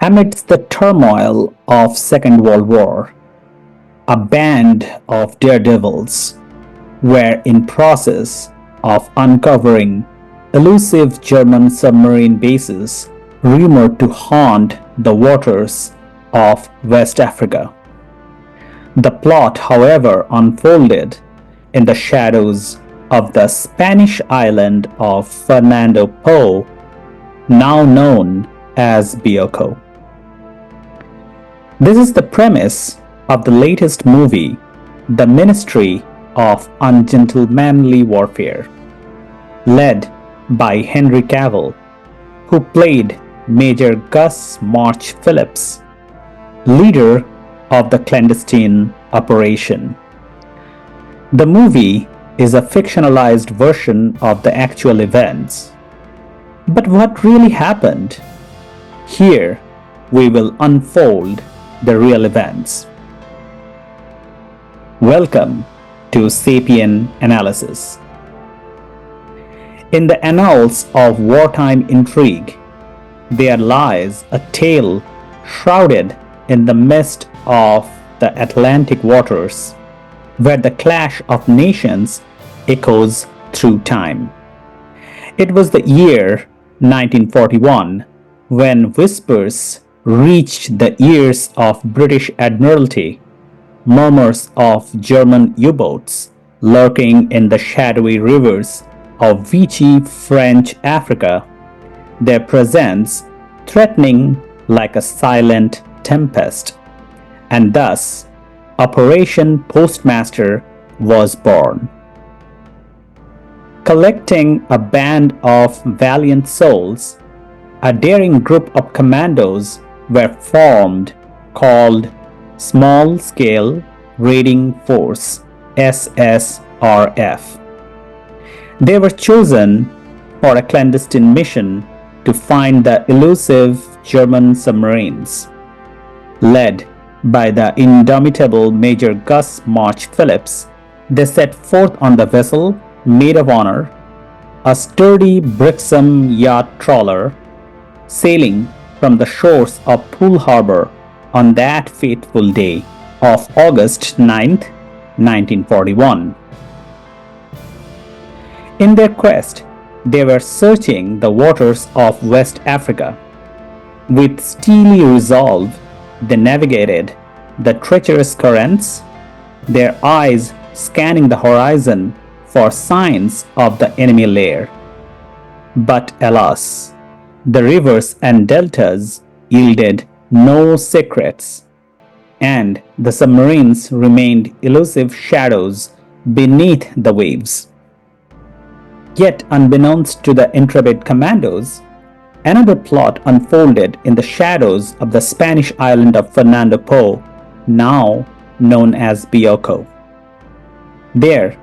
Amidst the turmoil of Second World War, a band of daredevils were in process of uncovering elusive German submarine bases rumored to haunt the waters of West Africa. The plot, however, unfolded in the shadows of the Spanish island of Fernando Po, now known as Bioko. This is the premise of the latest movie, The Ministry of Ungentlemanly Warfare, led by Henry Cavill, who played Major Gus March-Phillips, leader of the clandestine operation. The movie is a fictionalized version of the actual events. But what really happened? Here, we will unfold the real events. Welcome to Sapien Analysis. In the annals of wartime intrigue, there lies a tale shrouded in the mist of the Atlantic waters, where the clash of nations echoes through time. It was the year 1941 when whispers reached the ears of British Admiralty, murmurs of German U-boats lurking in the shadowy rivers of Vichy French Africa, their presence threatening like a silent tempest, and thus Operation Postmaster was born. Collecting a band of valiant souls, a daring group of commandos were formed called Small Scale Raiding Force SSRF. They were chosen for a clandestine mission to find the elusive German submarines. Led by the indomitable Major Gus March-Phillips, they set forth on the vessel Maid of Honor, a sturdy Brixham yacht trawler, sailing from the shores of Poole Harbor on that fateful day of August 9th, 1941. In their quest, they were searching the waters of West Africa. With steely resolve, they navigated the treacherous currents, their eyes scanning the horizon for signs of the enemy lair. But alas, the rivers and deltas yielded no secrets, and the submarines remained elusive shadows beneath the waves. Yet, unbeknownst to the intrepid commandos, another plot unfolded in the shadows of the Spanish island of Fernando Po, now known as Bioko. There,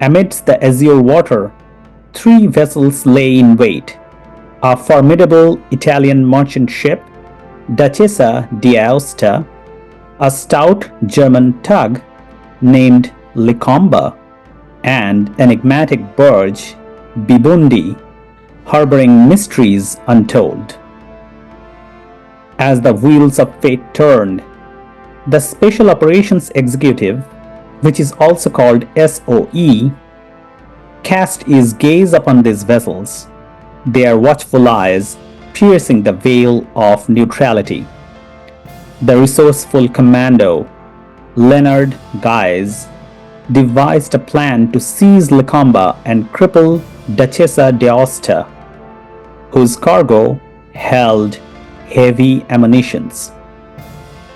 amidst the azure water, three vessels lay in wait: a formidable Italian merchant ship, Duchessa d'Aosta, a stout German tug named Licomba, and enigmatic barge, Bibundi, harboring mysteries untold. As the wheels of fate turned, the Special Operations Executive, which is also called SOE, cast his gaze upon these vessels, their watchful eyes piercing the veil of neutrality. The resourceful commando, Leonard Guise, devised a plan to seize Licomba and cripple Duchessa d'Aosta, whose cargo held heavy ammunitions.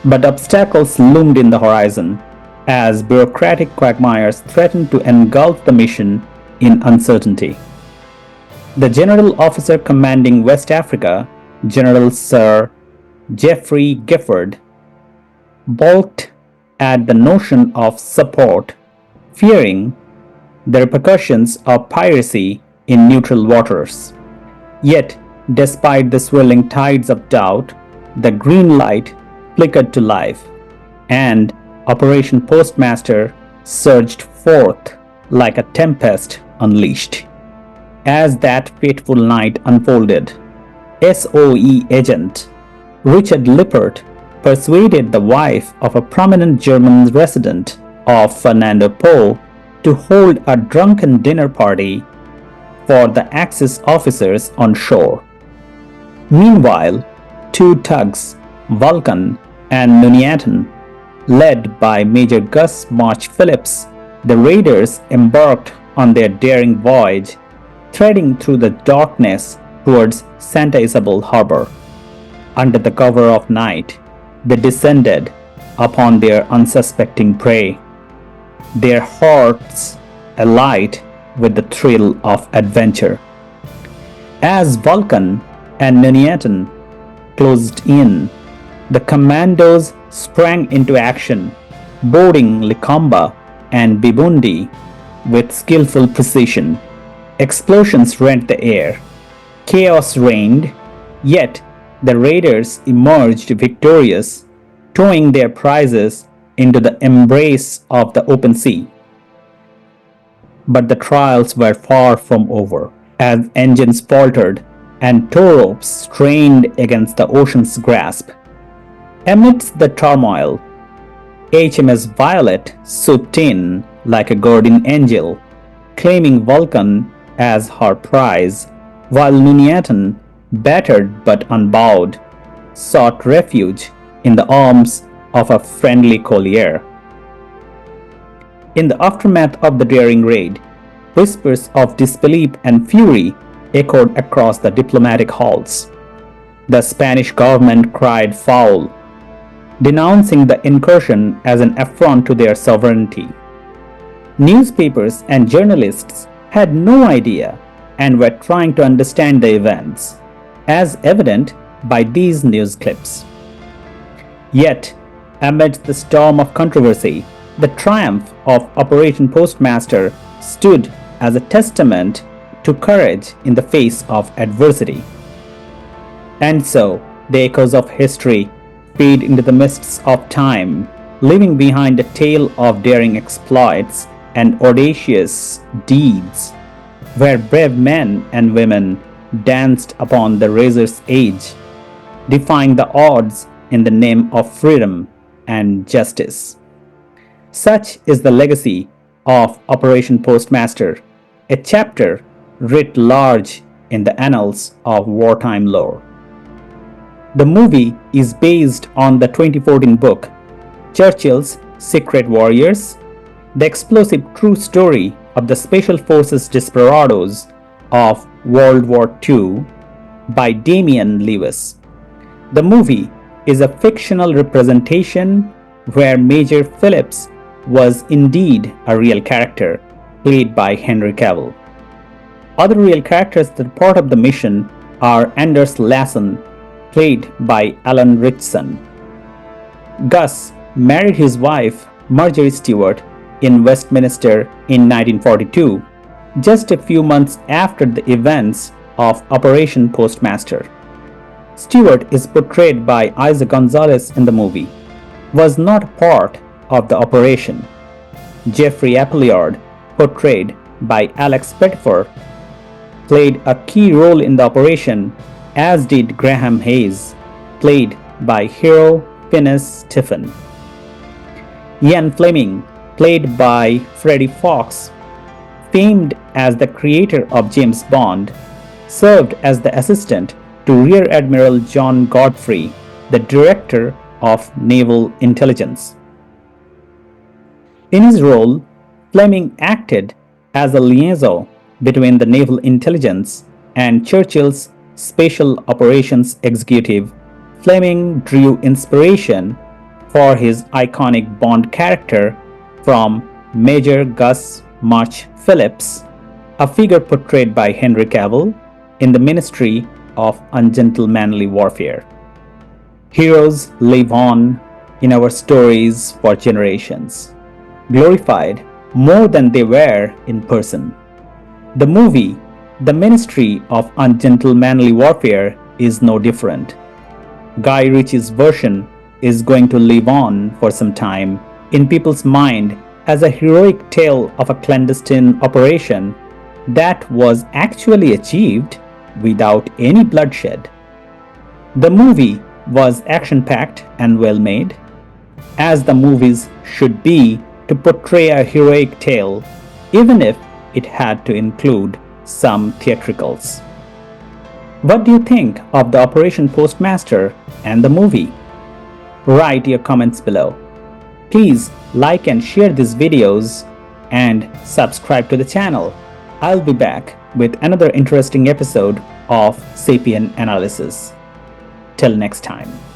But obstacles loomed in the horizon as bureaucratic quagmires threatened to engulf the mission in uncertainty. The General Officer commanding West Africa, General Sir Geoffrey Gifford, balked at the notion of support, fearing the repercussions of piracy in neutral waters. Yet, despite the swirling tides of doubt, the green light flickered to life, and Operation Postmaster surged forth like a tempest unleashed. As that fateful night unfolded, SOE agent Richard Lippert persuaded the wife of a prominent German resident of Fernando Po to hold a drunken dinner party for the Axis officers on shore. Meanwhile, two tugs, Vulcan and Nuneaton, led by Major Gus March-Phillips, the raiders embarked on their daring voyage, threading through the darkness towards Santa Isabel Harbor. Under the cover of night, they descended upon their unsuspecting prey, their hearts alight with the thrill of adventure. As Vulcan and Nuneaton closed in, the commandos sprang into action, boarding Licamba and Bibundi with skillful precision. Explosions rent the air. Chaos reigned, yet the raiders emerged victorious, towing their prizes into the embrace of the open sea. But the trials were far from over, as engines faltered and tow ropes strained against the ocean's grasp. Amidst the turmoil, HMS Violet swooped in like a guardian angel, claiming Vulcan as her prize, while Nuneaton, battered but unbowed, sought refuge in the arms of a friendly collier. In the aftermath of the daring raid, whispers of disbelief and fury echoed across the diplomatic halls. The Spanish government cried foul, denouncing the incursion as an affront to their sovereignty. Newspapers and journalists had no idea and were trying to understand the events, as evident by these news clips. Yet, amidst the storm of controversy, the triumph of Operation Postmaster stood as a testament to courage in the face of adversity. And so, the echoes of history fade into the mists of time, leaving behind a tale of daring exploits and audacious deeds, where brave men and women danced upon the razor's edge, defying the odds in the name of freedom and justice. Such is the legacy of Operation Postmaster, a chapter writ large in the annals of wartime lore. The movie is based on the 2014 book Churchill's Secret Warriors, the explosive true story of the Special Forces desperados of World War II by Damian Lewis. The movie is a fictional representation where Major Phillips was indeed a real character, played by Henry Cavill. Other real characters that are part of the mission are Anders Lassen, played by Alan Ritchson. Gus married his wife, Marjorie Stewart, in Westminster in 1942, just a few months after the events of Operation Postmaster. Stewart is portrayed by Isa Gonzalez in the movie, was not part of the operation. Jeffrey Appleyard, portrayed by Alex Pettifer, played a key role in the operation, as did Graham Hayes, played by hero Phineas Tiffin. Ian Fleming, played by Freddie Fox, famed as the creator of James Bond, served as the assistant to Rear Admiral John Godfrey, the director of Naval Intelligence. In his role, Fleming acted as a liaison between the Naval Intelligence and Churchill's Special Operations Executive. Fleming drew inspiration for his iconic Bond character from Major Gus March-Phillips, a figure portrayed by Henry Cavill in the Ministry of Ungentlemanly Warfare. Heroes live on in our stories for generations, glorified more than they were in person. The movie, The Ministry of Ungentlemanly Warfare, is no different. Guy Ritchie's version is going to live on for some time in people's mind as a heroic tale of a clandestine operation that was actually achieved without any bloodshed. The movie was action-packed and well-made, as the movies should be to portray a heroic tale, even if it had to include some theatricals. What do you think of the Operation Postmaster and the movie? Write your comments below. Please like and share these videos and subscribe to the channel. I'll be back with another interesting episode of Sapien Analysis. Till next time.